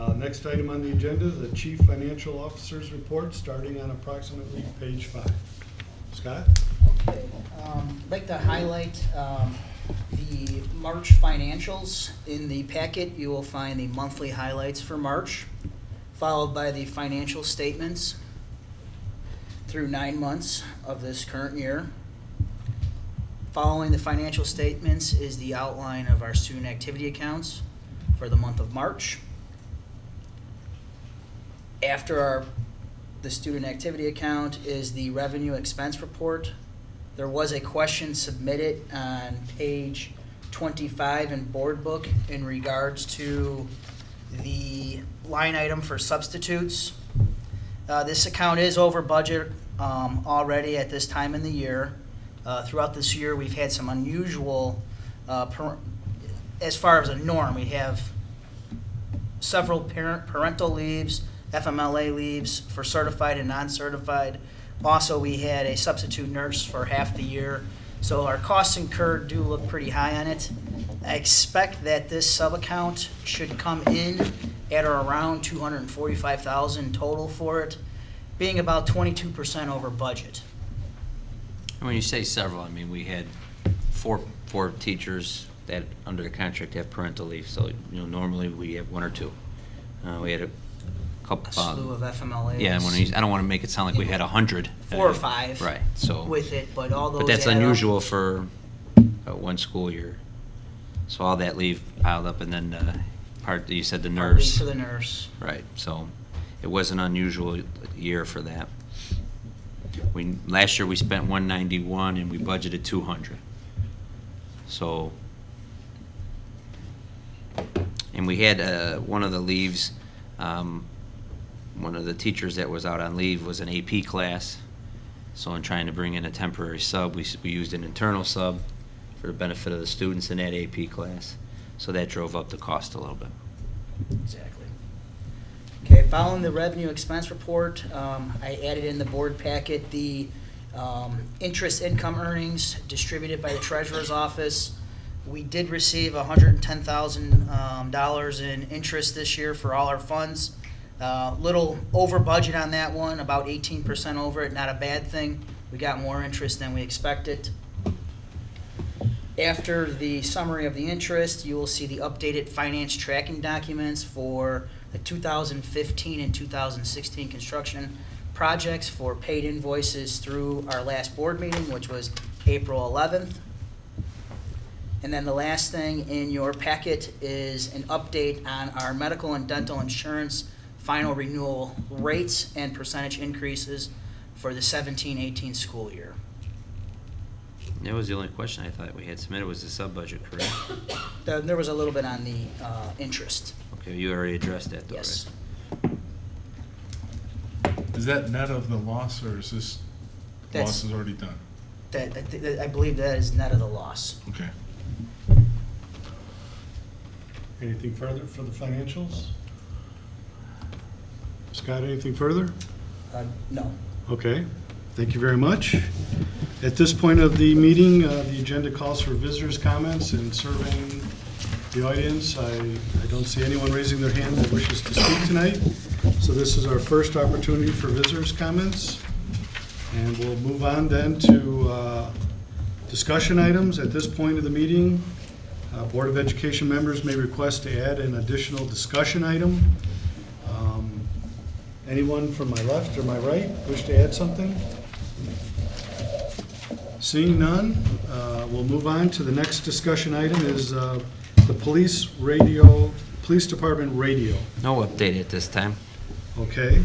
Next item on the agenda, the Chief Financial Officer's report, starting on approximately page 5. Scott? Okay, I'd like to highlight the March financials. In the packet, you will find the monthly highlights for March, followed by the financial statements through 9 months of this current year. Following the financial statements is the outline of our student activity accounts for the month of March. After the student activity account is the revenue expense report. There was a question submitted on page 25 in board book in regards to the line item for substitutes. This account is over budget already at this time in the year. Throughout this year, we've had some unusual, as far as a norm, we have several parental leaves, FMLA leaves for certified and non-certified. Also, we had a substitute nurse for half the year. So our costs incurred do look pretty high on it. I expect that this sub-account should come in at or around $245,000 total for it, being about 22% over budget. And when you say several, I mean, we had four teachers that under the contract have parental leave. So, normally we have 1 or 2. We had a couple. A slew of FMLAs. Yeah, I don't want to make it sound like we had 100. 4 or 5. Right. So. With it, but all those. But that's add up. unusual for one school year. So all that leave piled up, and then part you said the Partly nurse. for the nurse. Right. So it was an unusual year for that. Last year we spent 191 and we budgeted 200. So, and we had one of the leaves. One of the teachers that was out on leave was an AP class. So in trying to bring in a temporary sub, we used an internal sub for the benefit of the students in that AP class. So that drove up the cost a little bit. Exactly. Okay, following the revenue expense report, I added in the board packet the interest income earnings distributed by the treasurer's office. We did receive $110,000 in interest this year for all our funds. Little over budget on that one, about 18% over it, not a bad thing. We got more interest than we expected. After the summary of the interest, you will see the updated finance tracking documents for the 2015 and 2016 construction projects for paid invoices through our last board meeting, which was April 11th. And then the last thing in your packet is an update on our medical and dental insurance final renewal rates and percentage increases for the 17-18 school year. That was the only question I thought we had submitted was the sub-budget, correct? There was a little bit on the interest. Okay, you already addressed that though, Yes. right? Is that net of the loss, or is this loss is already done? I believe that is net of the loss. Okay. Anything further for the financials? Scott, anything further? No. Okay, thank you very much. At this point of the meeting, the agenda calls for visitors' comments and surveying the audience. I don't see anyone raising their hand that wishes to speak tonight. So this is our first opportunity for visitors' comments. And we'll move on then to discussion items. At this point of the meeting, Board of Education members may request to add an additional discussion item. Anyone from my left or my right wish to add something? Seeing none, we'll move on to the next discussion item is the police department radio. No update at this time. Okay.